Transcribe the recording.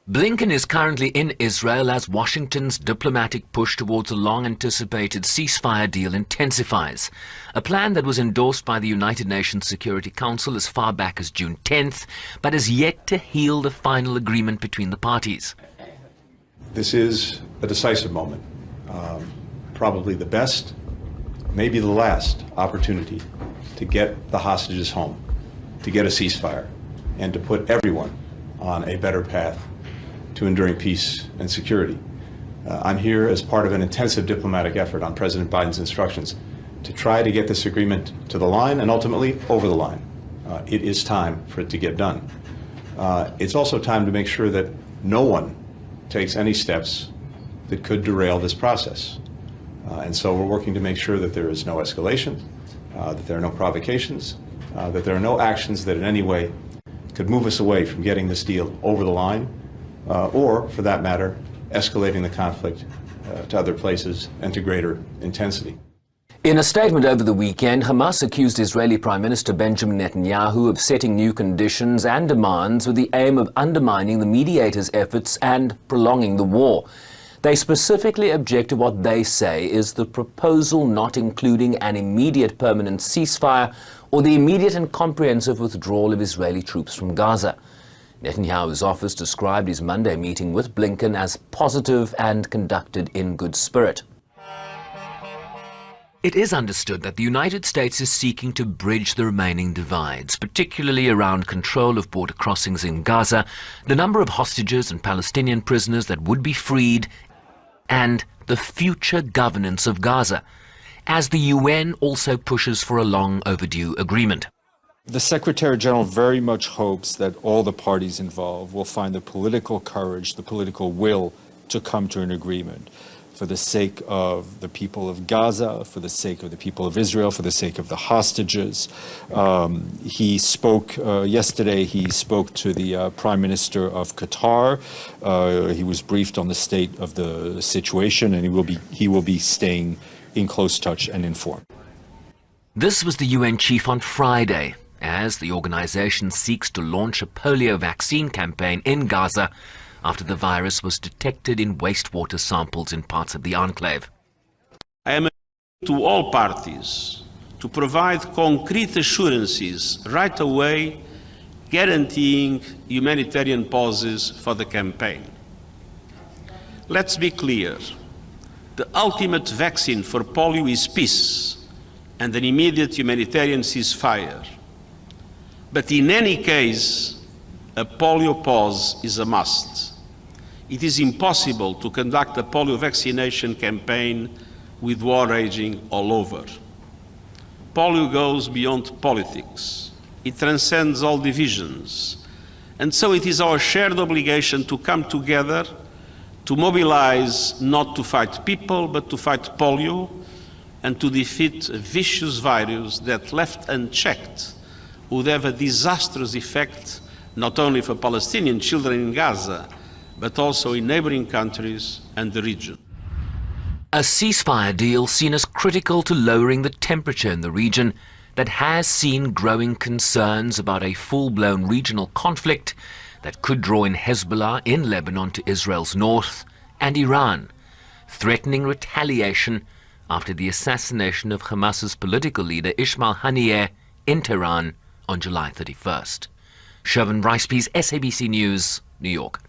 Blinken is currently in Israel as Washington's diplomatic push towards a long-anticipated ceasefire deal intensifies. A plan that was endorsed by the United Nations Security Council as far back as June 10th, but has yet to yield a final agreement between the parties. This is a decisive moment, probably the best, maybe the last opportunity to get the hostages home, to get a ceasefire, and to put everyone on a better path to enduring peace and security. I'm here as part of an intensive diplomatic effort on President Biden's instructions to try to get this agreement to the line and ultimately over the line. It is time for it to get done. It's also time to make sure that no one takes any steps that could derail this process. And so we're working to make sure that there is no escalation, that there are no provocations, that there are no actions that in any way could move us away from getting this deal over the line, or, for that matter, escalating the conflict to other places and to greater intensity. In a statement over the weekend, Hamas accused Israeli Prime Minister Benjamin Netanyahu of setting new conditions and demands with the aim of undermining the mediators' efforts and prolonging the war. They specifically object to what they say is the proposal not including an immediate permanent ceasefire or the immediate and comprehensive withdrawal of Israeli troops from Gaza. Netanyahu's office described his Monday meeting with Blinken as positive and conducted in good spirit. It is understood that the United States is seeking to bridge the remaining divides, particularly around control of border crossings in Gaza, the number of hostages and Palestinian prisoners that would be freed, and the future governance of Gaza, as the UN also pushes for a long overdue agreement. The Secretary General very much hopes that all the parties involved will find the political courage, the political will to come to an agreement for the sake of the people of Gaza, for the sake of the people of Israel, for the sake of the hostages. He spoke yesterday, he spoke to the Prime Minister of Qatar. He was briefed on the state of the situation, and he will be staying in close touch and informed. This was the UN chief on Friday, as the organization seeks to launch a polio vaccine campaign in Gaza after the virus was detected in wastewater samples in parts of the enclave. I am appealing to all parties to provide concrete assurances right away, guaranteeing humanitarian pauses for the campaign. Let's be clear. The ultimate vaccine for polio is peace and an immediate humanitarian ceasefire. But in any case, a polio pause is a must. It is impossible to conduct a polio vaccination campaign with war raging all over. Polio goes beyond politics. It transcends all divisions. And so it is our shared obligation to come together, to mobilize not to fight people, but to fight polio, and to defeat a vicious virus that, left unchecked, would have a disastrous effect not only for Palestinian children in Gaza, but also in neighboring countries and the region. A ceasefire deal seen as critical to lowering the temperature in the region that has seen growing concerns about a full-blown regional conflict that could draw in Hezbollah in Lebanon to Israel's north and Iran, threatening retaliation after the assassination of Hamas's political leader Ismail Haniyeh in Tehran on July 31st. Shervin Ricepiece, SABC News, New York.